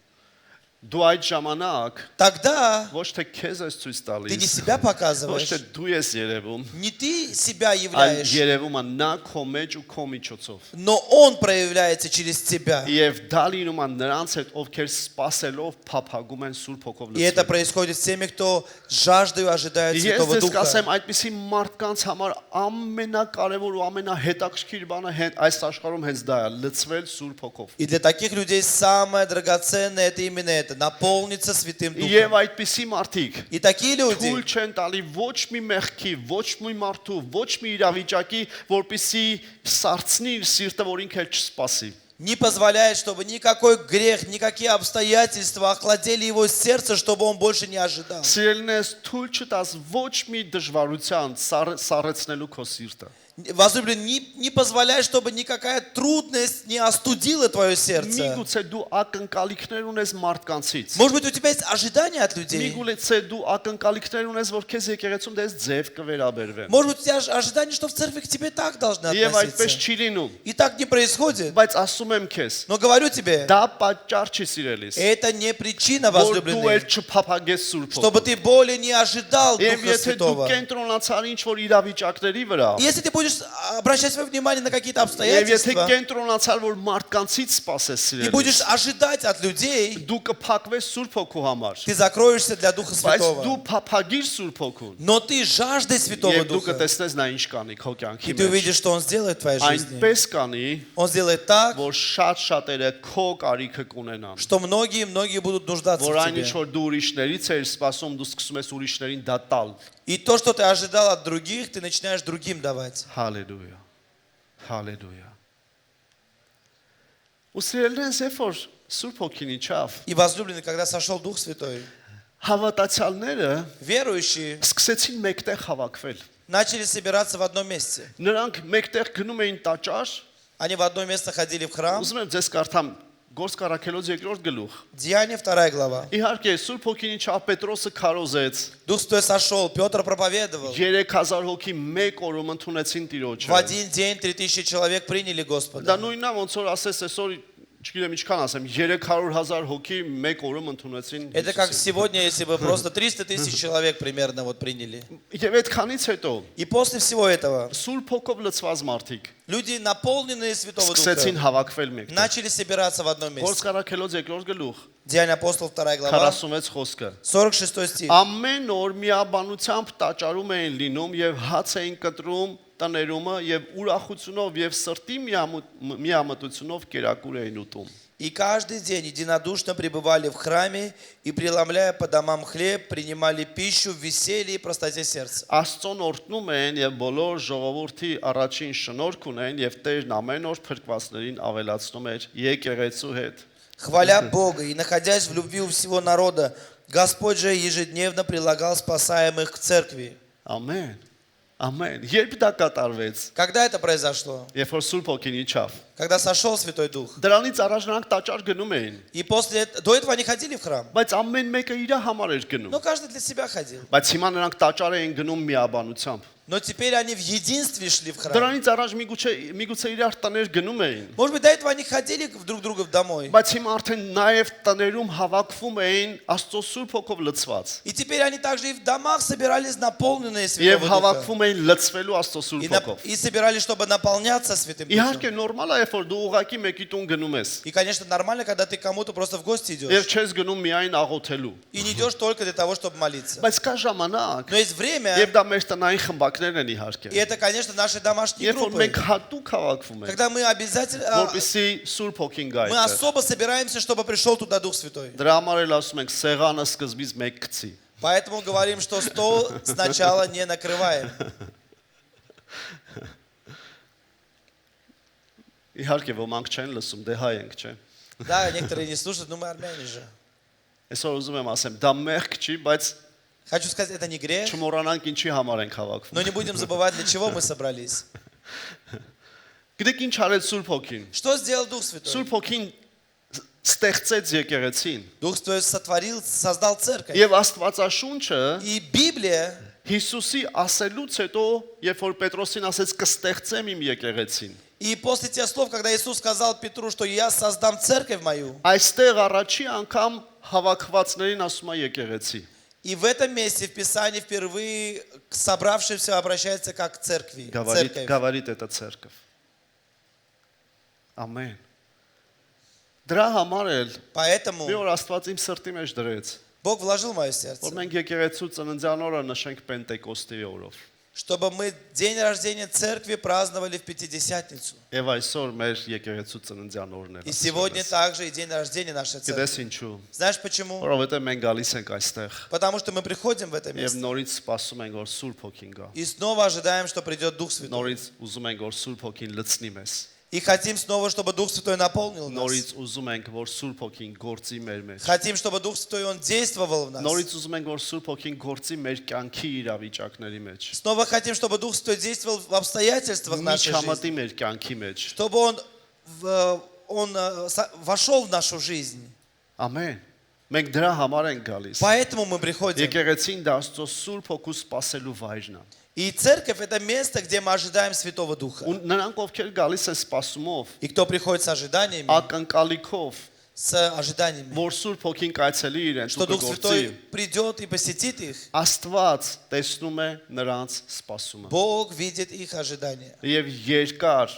Դու այդ ժամանակ тогда ոչ թե քեզ ես ցույց ты не տալիս, себя ոչ показываешь, թե դու ես երևում, не ты себя այլ являешь, երևում է նա քո մեջ ու քո միջոցով։ но Он проявляется через тебя. Եվ դա լինում է նրանց հետ, ովքեր սпасելով փափագում են Սուրբ Հոգով И это լցվել։ происходит с теми, кто жаждою ожидает Ես Святого դες Духа. կասեմ, այդպիսի մարդկանց համար ամենակարևոր ու ամենահետաքրքիր բանը այս աշխարհում հենց դա է՝ լցվել Սուրբ Հոգով։ И для таких людей самое драгоценное это именно это, наполниться Святым Եվ Духом. այդպիսի մարդիկ И такие люди թույլ չեն տալի ոչ մի մեղքի, ոչ մի մարդու, ոչ մի իրավիճակի, որպիսի սարցնի իր սիրտը, որ ինքը չսպասի։ не позволяет, чтобы никакой грех, никакие обстоятельства охладили его сердце, чтобы он больше не ожидал. Սիրելնես թույլ չտաս ոչ մի դժվարության սառեցնելու քո սիրտը։ Возлюбленный, не позволяй, чтобы никакая трудность не остудила твое сердце. Միգուցե դու ակնկալիքներ ունես մարդկանցից։ Может быть, у тебя есть ожидания от людей. Միգուցե դու ակնկալիքներ ունես, որ քեզ եկեղեցում դες ձև կվերաբերվեն։ Может быть, у тебя ожидание, что в церкви к тебе так должны Եվ այդպես относиться. չի լինում, И так не происходит. բայց ասում եմ քեզ, Но говорю тебе, դա պատճառ չի сիրելիս, это не причина, որ դու возлюбленный, էլ չփափագես Սուրբ чтобы Հոգով։ ты более не ожидал Եվ Духа եթե դու Святого. կենտրոնացար ինչ որ իրավիճակների վրա, И если ты будешь будешь обращать свое внимание на какие-то Եվ եթե обстоятельства, կենտրոնացար, որ մարդկանցից սпасես и будешь սիրելիս, ожидать от людей, դու կփակվես Սուրբ Հոգու համար։ ты закроешься для Духа Բայց դու Святого. փափագիր Սուրբ Հոգուն։ Но ты жаждой Святого Եվ դու Духа. կտեսնես նա ինչ կանի քո И կյանքի ты մեջ։ увидишь, что Он сделает в твоей жизни. Այնպես կանի, Он сделает так, որ շատ-շատերը քո կարիքը կունենան։ что многие будут нуждаться Որ в այն ինչ тебе. որ դու ուրիշներից ես սպասում, դու սկսում ես ուրիշներին դա տալ։ И то, что ты ожидал от других, ты начинаешь другим давать. Հալելույա։ Հալելույա։ Ուսրելնես երբ որ Սուրբ Հոգին իջավ, И возлюбленный, когда сошел Дух Святой, հավատացյալները верующие սկսեցին մեկտեղ հավաքվել։ начали собираться в одном месте. Նրանք մեկտեղ գնում էին տաճար, Они в одно место ходили в храм. ուզում եմ ձեզ կարդամ Գործ Կարաքելոց 2-րդ գլուխ։ Деяния 2 глава. Իհարկե Սուրբ Հոգին իջավ Պետրոսը քարոզեց, Дух Святой сошел, Петр проповедовал. 3000 հոգի մեկ օրում ընդունեցին Տիրոջը։ В один день 3000 человек приняли Դա Господа. նույնն է ոնց որ ասես այսօր չգիտեմ ինչքան ասեմ 300,000 հոգի մեկ օրում ընդունեցին Это как Հիսուսին։ сегодня, если бы просто 300 тысяч человек примерно вот приняли. Եվ այդքանից հետո И после всего этого Սուրբ Հոգով լցված մարդիկ люди, наполненные Святого սկսեցին Духа, հավաքվել մեկտեղ։ начали собираться в одном Գործ месте. Կարաքելոց 2-րդ գլուխ Деяния апостолов 2 глава, 46 խոսքը։ 46 стих. Ամեն օր միաբանությամբ տաճարում էին լինում եւ հաց էին կտրում տներումը եւ ուրախությունով եւ սրտի միամտությունով կերակուր էին ուտում։ И каждый день единодушно пребывали в храме и, преломляя по домам хлеб, принимали пищу в веселье и простоте сердца. Աստծոն օրհնում են եւ բոլոր ժողովրդի առաջին շնորհք ունեն եւ Տերն ամեն օր փրկվածներին ավելացնում էր եկեղեցու հետ։ Хваля Бога и находясь в любви у всего народа, Господь же ежедневно прилагал спасаемых к церкви. Ամեն։ Ամեն։ Երբ դա կատարվեց, Когда это произошло? երբ որ Սուրբ Հոգին իջավ, Когда сошел Святой Дух. դրանից առաջ նրանք տաճար гնում էին, И до этого они ходили в храм. բայց ամեն մեկը իր համար էր գնում։ Но каждый для себя ходил. Բայց հիմա նրանք տաճար էին գնում միաբանությամբ։ Но теперь они в единстве шли в храм. Դրանից առաջ միգուցե իրար տներ գնում էին, Может быть, до этого они ходили друг к другу домой. բայց հիմա արդեն նաև տներում հավաքվում էին Աստծո Սուրբ Հոգով լցված։ И теперь они также и в домах собирались наполненные Եվ Святого Духа. հավաքվում էին լցվելու Աստծո Սուրբ Հոգով։ И собирались, чтобы наполняться Святым Իհարկե Духом. նորմալ է, երբ որ դու ուղակի մեկի տուն գնում ես, И, конечно, нормально, когда ты кому-то просто в гости եւ идешь. չես гնում միայն աղոթելու։ И не идешь только для того, чтобы молиться. Բայց կա ժամանակ, Но есть время, եւ դա մեր տնային խմբակներն են իհարկե։ и это, конечно, наши домашние Երբ որ группы. մենք հատուկ հավաքվում ենք, Когда мы обязательно, որպեսզի Սուրբ Հոգին գա мы այդտեղ։ особо собираемся, чтобы пришел туда Дух Святой. Դրա համար էլ ասում ենք սեղանը սկզբից մեկ գցի։ Поэтому говорим, что стол сначала не накрываем. Իհարկե ոմանք չեն լսում, դե հայ ենք, չէ։ Да, некоторые не слушают, но мы армяне же. Այսօր ուզում եմ ասեմ, դա մեղք չի, բայց Хочу сказать, это не грех, չմոռանանք ինչի համար ենք но հավաքվում։ не будем забывать, для чего мы собрались. Գիտեք ինչ արեց Սուրբ Հոգին։ Что сделал Дух Святой? Սուրբ Հոգին ստեղծեց եկեղեցին։ Дух Святой сотворил, создал церковь. Եվ Աստվածաշունչը И Библия, Հիսուսի ասելուց հետո, երբ որ Պետրոսին ասեց կստեղծեմ իմ եկեղեցին, и после тех слов, когда Иисус сказал Петру, что я создам церковь мою, այստեղ առաջի անգամ հավաքվածներին ասում է եկեղեցի։ и в этом месте в Писании впервые к собравшимся обращается как к церкви. Церковь. Говорит эта церковь։ Ամեն։ Դրա համար էլ Поэтому մի օր Աստված իմ սրտի մեջ դրեց, Бог вложил в мое որ сердце, մենք եկեղեցու ծննդյան օրը նշենք Պենտեկոստի օրով։ чтобы мы день рождения церкви праздновали в Пятидесятницу. Եվ այսօր մեր եկեղեցու ծննդյան օրն է։ И сегодня также и день рождения нашей Գիտես церкви. ինչու։ Знаешь почему? Որովհետև մենք գալիս ենք այստեղ Потому что мы приходим в это եւ место նորից սպասում ենք, որ Սուրբ Հոգին գա։ и снова ожидаем, что придет Дух Святой. Նորից ուզում ենք, որ Սուրբ Հոգին լցնի մեզ։ И хотим снова, чтобы Дух Святой наполнил нас. Նորից ուզում ենք, որ Սուրբ Հոգին գործի մեր մեջ։ Хотим, чтобы Дух Святой, Он действовал в нас. Նորից ուզում ենք, որ Սուրբ Հոգին գործի մեր կյանքի իրավիճակների մեջ։ Снова хотим, чтобы Дух Святой действовал в обстоятельствах нашей жизни. Միջամտի մեր կյանքի մեջ։ Чтобы Он вошел в нашу жизнь. Ամեն։ Մենք դրա համար ենք գալիս։ Поэтому мы приходим. Եկեղեցին դա Աստծո Սուրբ Հոգու սпасելու վայրն է։ И церковь – это место, где мы ожидаем Святого Духа. Ու նրանք ովքեր գալիս են սпасումով, И кто приходит с ожиданиями, ակնկալիքով, с ожиданиями, որ Սուրբ Հոգին կայցելի իրենց что ու Дух կգործի։ Святой придет и посетит их. Աստված տեսնում է նրանց սպասումը Бог видит их ожидания եւ երկար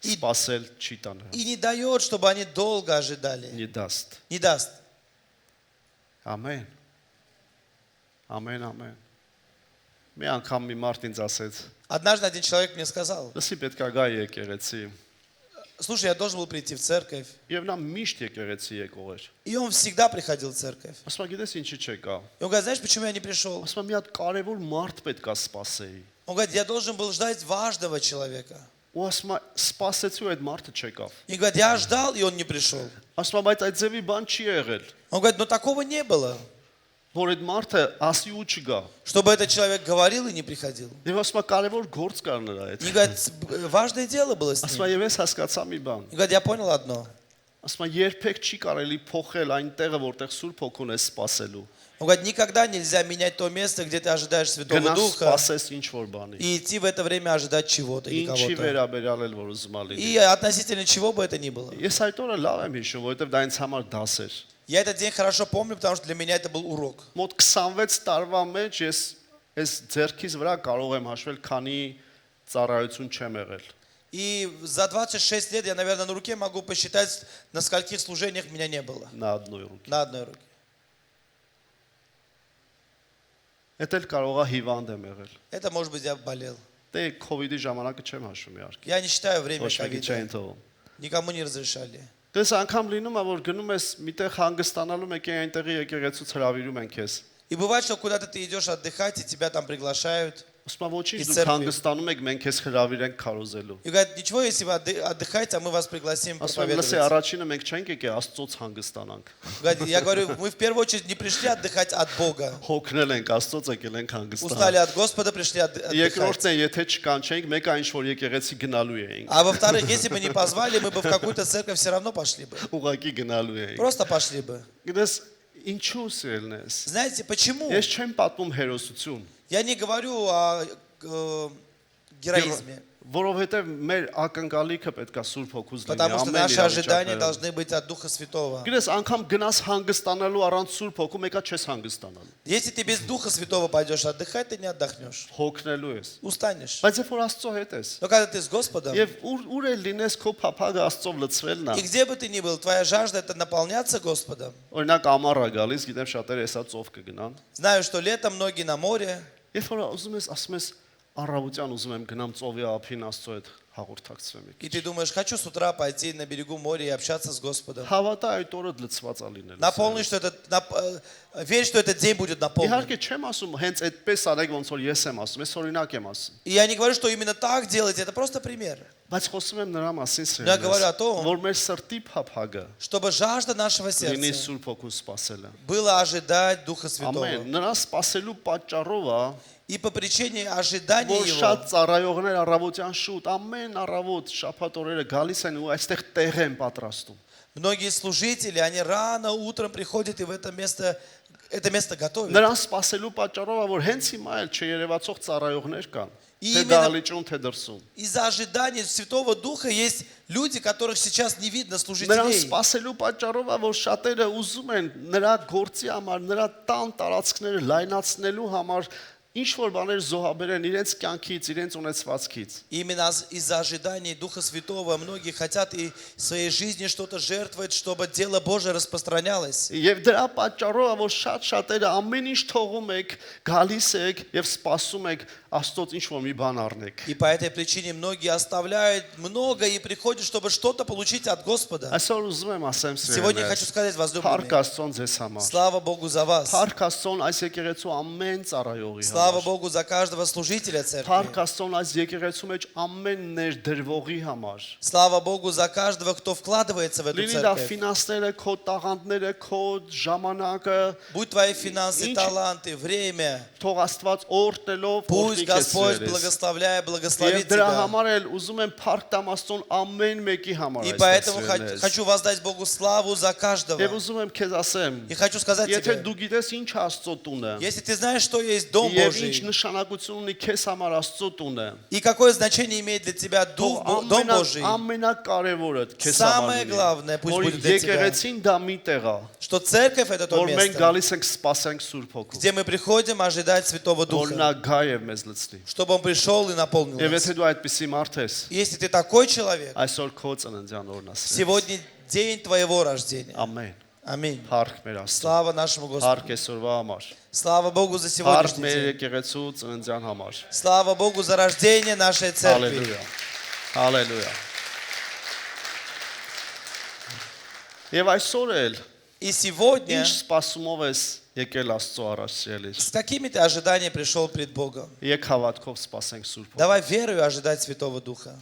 սպասել չի տա նրանց։ и не дает, чтобы они долго ожидали. Не даст։ Не даст. Ամեն։ Ամեն, ամեն։ Մի անգամ մի մարդ ինձ ասեց. Однажды один человек мне сказал: Լսի պետք է գա եկեղեցի։ слушай, я должен был прийти в церковь. Եվ նա միշտ եկեղեցի եկող էր։ И он всегда приходил в церковь. Ասում է, գիտես ինչի չեկա։ И он говорит: знаешь, почему я не пришел? Ասում է, մի հատ կարևոր մարդ պետք է սպասեի։ Он говорит: я должен был ждать важного человека. Ու ասում է, սպասեցի ու այդ մարդը չեկավ։ И говорит: я ждал, и он не пришел. Ասում է, բայց այդ ձևի բան չի եղել, Он говорит: но такого не было, որ այդ մարդը ասի ու չգա։ чтобы этот человек говорил и не приходил. Եվ ասում է, կարևոր գործ կար նրա հետ։ И говорит: важное дело было с Ասում է, ним. եւ ես հասկացա մի բան։ И говорит: я понял одно. Ասում է, երբեք չի կարելի փոխել այն տեղը, որտեղ Սուրբ Հոգուն է սпасելու։ Он говорит: никогда нельзя менять то место, где ты ожидаешь Святого Գնաս Духа, սпасես ինչ որ բանի։ и идти в это время ожидать чего-то или Ինչի кого-то. վերաբերյալ էլ որ ուզում ալի։ И относительно чего бы это ни было. Ես այդ օրը լավ եմ հիշում, որովհետեւ դա ինձ համար դաս էր։ Я этот день хорошо помню, потому что для меня это был урок. Մոտ 26 տարվա մեջ ես այս ձեռքից վրա կարող եմ հաշվել, քանի ծառայություն չեմ եղել։ И за 26 лет я, наверное, на руке могу посчитать, на скольких служениях меня не было. Նա одной руки։ На одной руке. Դա էլ կարող է հիվանդ եմ եղել։ Это, может быть, я болел. Դե COVID-ի ժամանակը չեմ հաշվում իհարկե։ Я не считаю время Ոչ մեկի ковида. չէին թողում։ Никому не разрешали. Դες անգամ լինում է, որ գնում ես միտեղ հանգստանալու մեկ է այնտեղի եկեղեցուց հրավիրում են քեզ։ И бывает, что куда-то ты идешь отдыхать, и тебя там приглашают. Ասում եմ ոչինչ, Իսկ դուք ծերվի։ հանգստանում եք, մենք քեզ հրավիրենք քարոզելու։ И говорят: ничего, если вы отдыхаете, а мы вас пригласим Ասում եմ, լսի, проповедовать. առաջինը մենք չենք եկել Աստծոց хангստանանք։ Говорит: я говорю, мы в первую очередь не пришли отдыхать от Бога. Հոգնել ենք Աստծոց, եկել ենք Устали հանգստանալ։ от Господа, пришли отдыхать. Երկրորդն է, եթե չկանչենք, մեկ այն ինչ որ եկեղեցի գնալու էինք։ А во-вторых, если бы не позвали, мы бы в какую-то церковь все равно пошли бы. Ուղղակի գնալու էինք։ Просто пошли бы. Գիտես, ինչու սիրելնես։ Знаете, почему? Ես չեմ պատմում հերոսություն, Я не говорю о героизме, որովհետև մեր ակնկալիքը պետքա Սուրբ Հոգուց լինի потому что ամեն наши ожидания իրավիճակներում։ должны быть от Духа Святого. Գիտես, անգամ գնաս հանգստանալու առանց Սուրբ Հոգու, մեկա չես հանգստանալու։ Если ты без Духа Святого пойдешь отдыхать, ты не отдохнешь. Հոգնելու ես։ Устанешь. Բայց երբ որ Աստծո հետ ես, Но когда ты с Господом, եւ ուր է լինես քո փափագը Աստծով լցվելն է։ и где бы ты ни был, твоя жажда — это наполняться Господом. Օրինակ ամառը գալիս, գիտեմ շատերը հեսա ծով կգնան։ Знаю, что летом многие на море, Երբ որ ուզում ես, ասում ես առավոտյան ուզում եմ гнամ ծովի ափին Աստծո հետ հաղորդակցվեմ и եկի։ ты думаешь: хочу с утра пойти на берегу моря и общаться с Господом. Հավատա այդ օրը լցված է լինելու։ Наполни, что верь, что этот день будет наполнен. Իհարկե չեմ ասում հենց այդպես արեք ոնց որ ես եմ ասում, ես օրինակ եմ ասում։ И я не говорю, что именно так делайте, это просто пример. Բայց խոսում եմ նրա մասին Я говорю о том, որ մեր սրտի փափագը чтобы жажда нашего լինի сердца Սուրբ Հոգու սпасելը։ было ожидать Духа Святого. Ամեն, նրա սпасելու պատճառով է И по причине ожидания որ Его, շատ ծառայողներ առավոտյան շուտ ամեն առավոտ շաբաթ օրերը գալիս են ու այստեղ տեղ են պատրաստում։ многие служители, они рано утром приходят и в это место готовят. Նրան սпасելու պատճառով է որ հենց հիմա էլ չերևացող ծառայողներ կան։ И Թե именно- դալիճուն թե դրսում։ Из-за ожидания Святого Духа есть люди, которых сейчас не видно, Նրան служителей. սпасելու պատճառով է որ шатերը ուզում են нրա գործի համար, նրա տան տարածքները լայնացնելու համար ինչ որ բաներ զոհաբերեն իրենց կյանքից, իրենց ունեցվածքից։ Именно из-за ожидания Духа Святого многие хотят и в своей жизни что-то жертвовать, чтобы дело Божие распространялось. Եվ դրա պատճառով է որ շատ-շատերը ամեն ինչ թողում եք, գալիս եք եւ սпасում եք Աստծոց ինչ որ մի բան առնեք։ И по этой причине многие оставляют много и приходят, чтобы что-то получить от Господа. Այսօր ուզում եմ ասեմ Сегодня я хочу սիրելիներ, сказать, Փառք возлюбленные, Աստծոն ձեզ համար։ слава Богу за вас. Փառք Աստծոն այս եկեղեցու ամեն ծառայողի Слава համար։ Богу за каждого служителя церкви. Փառք Աստծոն այս եկեղեցու մեջ ամեն ներդրվողի համար։ Слава Богу за каждого, кто вкладывается в эту Լինի դա церковь. ֆինանսները, քո տաղանդները, քո ժամանակը, Будь твои финансы, Ինչ- таланты, время. թող Աստված օրհնելով, Пусть Пусть օգնի քեզ Господь, Սիրելիս։ благословляя, Եվ благословит դրա тебя. համար էլ ուզում եմ փառք տամ Աստծուն ամեն մեկի համար И այստեղ поэтому Սիրելիս։ хочу воздать Богу славу за Եվ каждого. ուզում եմ քեզ ասեմ, И хочу сказать եթե тебе, դու գիտես ինչ է Աստծո տունը, если ты знаешь, что есть Дом եւ ինչ Божий, նշանակություն ունի քեզ համար Աստծո տունը, и какое значение имеет для тебя Дом Божий, ամենակարևորը քեզ Самое համար главное, пусть որ будет для тебя, եկեղեցին դա մի տեղ է, что церковь это то որ մենք место, գալիս ենք սպասենք Սուրբ Հոգու, где мы приходим ожидать Святого որ Духа, նա գա եւ մեզ լցնի։ чтобы Он пришел и наполнил Եվ нас. եթե դու այդպիսի մարդ ես, Если ты такой человек, այսօր քո ծննդյան օրն է։ сегодня день твоего рождения. Ամեն։ Аминь. Փառք մեր Աստծո։ Слава нашему Господу. Փառք այսօրվա համար։ Слава Богу за Փառք сегодняшний մեր день. եկեղեցու ծննդյան համար։ Слава Богу за рождение нашей церкви. Հալելույա։ Հալելույա։ Եվ այսօր էլ И сегодня ինչ սպասումով ես եկել Աստծո առաջ սիրելիս։ с какими ты ожиданиями пришел пред Богом? Եկ հավատքով սպասենք Սուրբ Հոգու։ Давай верою ожидать Святого Духа.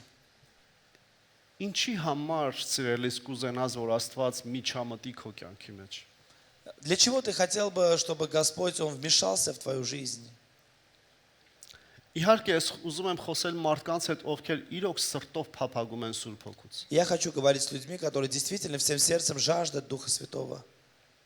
Ինչի համար սիրելիս կուզենաս որ Աստված միջամտի քո կյանքի մեջ։ Для чего ты хотел бы, чтобы Господь, Он вмешался в твою жизнь? Իհարկե ես ուզում եմ խոսել մարդկանց հետ, ովքեր իրոք սրտով փափագում են Սուրբ Հոգուց։ Я хочу говорить с людьми, которые действительно всем сердцем жаждут Духа Святого.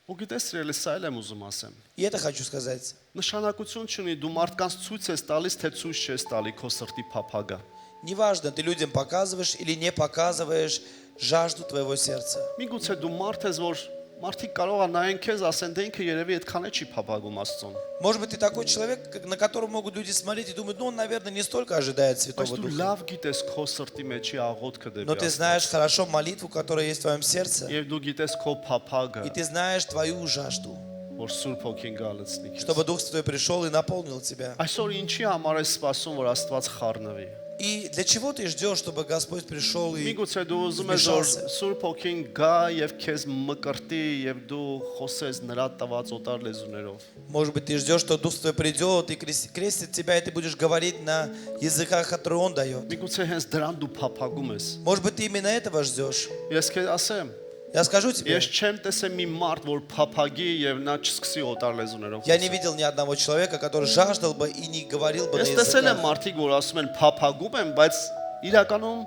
Ու գիտես սիրելիս, սա էլ եմ ուզում ասեմ։ И это хочу сказать. Նշանակություն չունի դու մարդկանց ցույց ես տալիս, թե ցույց չես տալի քո սրտի փափագը։ Неважно, ты людям показываешь или не показываешь жажду твоего сердца. Միգուցե դու մարդ ես, որ մարդիկ կարող են նայեն քեզ, ասեն, դե ինքը երևի այդքան է չի փափագում Աստծուն։ Может быть, ты такой человек, на которого могут люди смотреть и думать, ну, он, наверное, не столько ожидает Բայց Святого դու Духа. լավ гիտես քո սրտի մեջի աղոթքը Но դեպի ты знаешь хорошо молитву, которая есть в твоем сердце. Եվ դու գիտես քո փափագը, И ты знаешь твою жажду, որ Սուրբ Հոգին գալցնի քեզ։ чтобы Дух Святой пришел и наполнил тебя. Այսօր ինչի համար ես սպասում, որ Աստված խառնվի։ И для чего ты ждешь, чтобы Господь пришел и Միգուցե դու ուզում ես որ вмешался? Սուրբ Հոգին գա եւ քեզ մկրտի եւ դու խոսես նրա տված օտար լեզուներով։ Может быть, ты ждешь, что Дух Святой придет и крестит тебя, и ты будешь говорить на языках, которые Он дает. Միգուցե հենց դրան դու փափագում ես։ Может быть, ты именно этого ждешь. Ես քեզ ասեմ, Я скажу тебе, ես չեմ տեսել մի մարդ, որ փափագի եւ նա չսկսի օտար լեզուներով։ я не видел ни одного человека, который жаждал бы и не говорил бы на Ես տեսել եմ языках. մարդիկ, որ ասում են փափագում են, բայց իրականում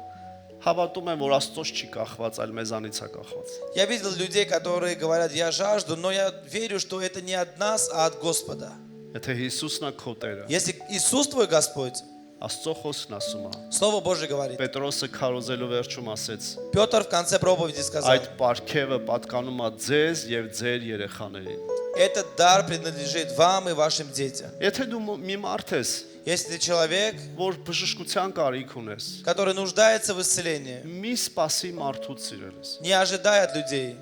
հավատում են, որ Աստծոց չի կախված, այլ մեզանից է կախված։ Я видел людей, которые говорят, я жажду, но я верю, что это не от нас, а от Господа. Եթե Հիսուսն է քո Տերը, Если Иисус твой Господь, Աստծո խոսքն ասում է։ Слово Божье говорит. Պետրոսը քարոզելու վերջում ասեց. Петр в конце проповеди сказал, Այդ պարգևը պատկանում է ձեզ եւ ձեր երեխաներին։ этот дар принадлежит вам и вашим детям. Եթե դու մի մարդ ես, Если ты человек, որ բժշկության կարիք ունես, который нуждается в исцелении, մի սпасի մարդուց սիրելիս։ не ожидай от людей.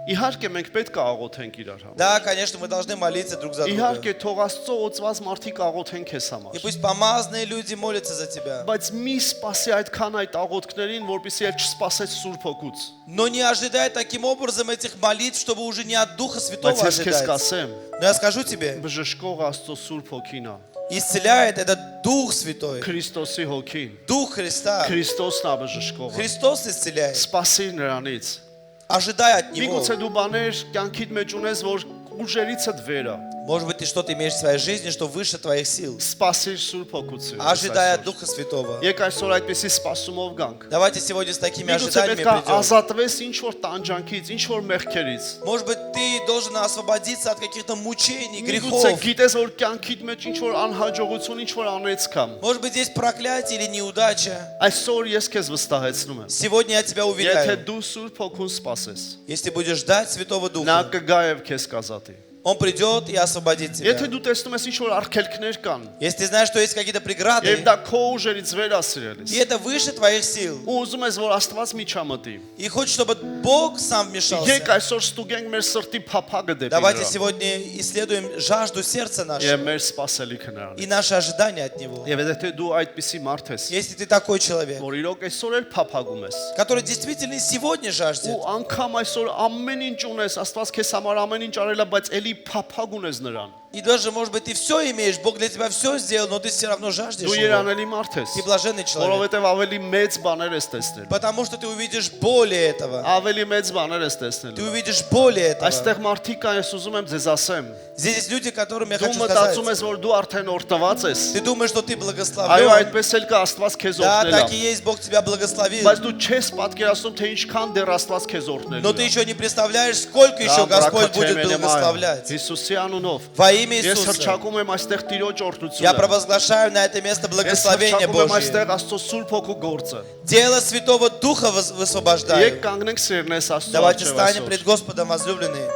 Իհարկե մենք պետք է աղոթենք իրար համար։ Да, конечно, мы должны молиться друг за друга. Իհարկե թող Աստծո օծված մարդիկ աղոթեն քեզ И համար։ пусть помазанные люди молятся за тебя. Բայց մի սпасի այդքան այդ աղոթքներին, որպեսզի էլ չսпасես Սուրբ Հոգուց։ Но не ожидай таким образом этих молитв, чтобы уже не от Духа Святого Բայց ես քեզ ожидать. կասեմ, Но я скажу тебе, բժշկող Աստծո Սուրբ Հոգին է, исцеляет этот Дух Святой, Քրիստոսի Հոգին։ Дух Христа. Քրիստոսն է բժշկողը։ Христос исцеляет. Սпասիր նրանից։ Ожидай от Него. Միգուցե դու բաներ կյանքիդ մեջ ունես, որ ուժերիցդ վեր է։ Может быть, ты что-то имеешь в своей жизни, что выше твоих сил. Սпասիր Սուրբ Հոգուց։ Ожидай от Духа Святого. Եկ այսօր այդպեսի սպասումով գանք։ Давайте сегодня с такими Միգուցե ожиданиями պետք է придем. ազատվես ինչ որ տանջանքից, ինչ որ մեղքերից։ Может быть, ты должен освободиться от каких-то мучений, Միգուցե грехов. գիտես որ կյանքիդ մեջ ինչ որ անհաջողություն, ինչ որ անեցքամ։ Может быть, здесь проклятие или неудача. Այսօր ես քեզ վստահեցնում եմ։ Сегодня я тебя Եթե уверяю, դու Սուրբ Հոգուն սпасես, если будешь ждать Святого նա Духа, կգա եւ քեզ կազատի։ Он придет и освободит тебя. Եթե դու տեսնում ես ինչ որ արգելքներ կան, Если ты знаешь, что есть какие-то եւ преграды, դա քո ուժերից վեր ասիրելիս, и это выше твоих сил, ու ուզում ես որ Աստված միջամտի, и хочешь, чтобы Бог сам Եկ вмешался, այսօր ստուգենք մեր սրտի փափագը դեպի давайте Նրան сегодня исследуем жажду сердца եւ нашего մեր սпасելիքը и Նրանից։ наши ожидания от Него. Եվ եթե դու այդպիսի մարդ ես, Если ты такой человек, որ իրոք այսօր էլ փափագում ես, который действительно и сегодня жаждет, ու անգամ այսօր ամեն ինչ ունես, Աստված քեզ համար ամեն ինչ արել է, բայց էլի փափագ ունես Նրան։ И даже, может быть, ты все имеешь, Бог для тебя все сделал, но ты все равно жаждешь Դու Его. երանելի մարդ ես, Ты блаженный человек. որովհետև ավելի մեծ բաներ ես տեսնել։ Потому что ты увидишь более этого. Ավելի մեծ բաներ ես տեսնել։ Ты увидишь более этого. Այստեղ մարդիկ կան, ես ուզում եմ ձեզ ասեմ։ Здесь есть люди, которым я Դու хочу сказать. մտածում ես, որ դու արդեն օրտված ես։ Ты думаешь, что ты Այո, благословлен. այդպես էլ կա, Աստված քեզ Да, օրհնել так է։ и есть, Бог тебя благословил. Բայց դու չես պատկերացնում, թե ինչքան դեռ Աստված քեզ օրհնելու Но ты еще не представляешь, сколько еще Господь будет благословлять. Հիսուսի անունով։ Во имя Ես Иисуса. հրճակում եմ այստեղ Տիրոջ Я օրհնությունը։ провозглашаю на это место Ես благословение հրճակում եմ Божье. այստեղ Աստծո Սուրբ Հոգու գործը։ Дело Святого Духа Եկ высвобождаю. կանգնենք սիրնես Աստծո Давайте առջև станем пред այսօր։ Господом, возлюбленные.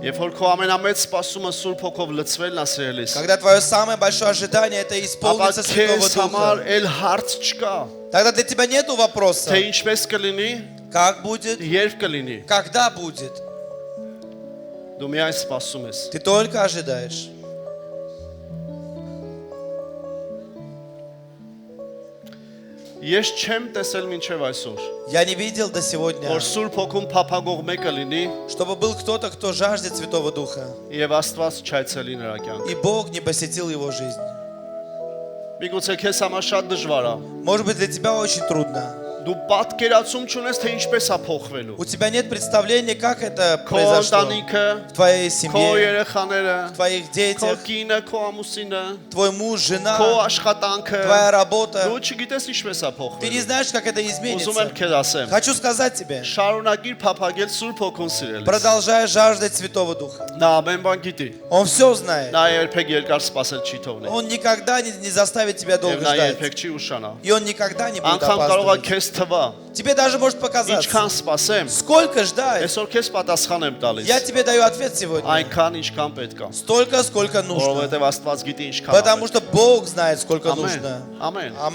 Երբ որ քո ամենամեծ սպասումը Սուրբ Հոգով լցվելն է սիրելիս, Когда твое самое большое ожидание это ապա исполниться Святого քեզ համար Духа, էլ հարց չկա, тогда для тебя нету вопроса, թե ինչպես կլինի, как будет, երբ կլինի։ когда будет. Դու միայն սպասում ես։ Ты только ожидаешь. Ես չեմ տեսել մինչև այսօր, Я не видел до сегодня, որ Սուրբ Հոգում փափագող մեկը լինի чтобы был кто-то, кто жаждет Святого Духа, եւ Աստված չայցելի նրա կյանք։ и Бог не посетил его жизнь. Միգուցե քեզ համար շատ դժվար է։ Может быть, для тебя очень трудно. Դու պատկերացում չունես, թե ինչպես է փոխվելու։ У тебя нет представления, как это Քո произошло ընտանիքը, в твоей քո семье, երեխաները, в твоих քո детях, կինը, քո ամուսինը, твой муж, քո жена, աշխատանքը։ твоя работа. Դու չգիտես ինչպես է Ты не փոխվելու։ знаешь, как это Ուզում եմ изменится. քեզ ասեմ, Хочу сказать тебе, շարունակիր փափագել Սուրբ Հոգուն սիրելիս։ продолжай жаждать Святого Духа. Նա ամեն բան գիտի։ Он все знает. Նա երբեք երկար սպասել չի թողնի։ Он никогда не заставит тебя Եվ долго նա ждать. երբեք չի ուշանա։ И он никогда не будет Անկամ կարող է опаздывать. քեզ թվա, Тебе даже может показаться. ինչքան սպասեմ, Сколько ждать? այսօր քեզ պատասխան եմ տալիս։ Я тебе даю ответ сегодня. Այնքան ինչքան պետք է։ Столько, сколько нужно. Որովհետև Աստված գիտի ինչքան։ Потому что Бог знает, сколько Ամեն։ нужно. Ամեն։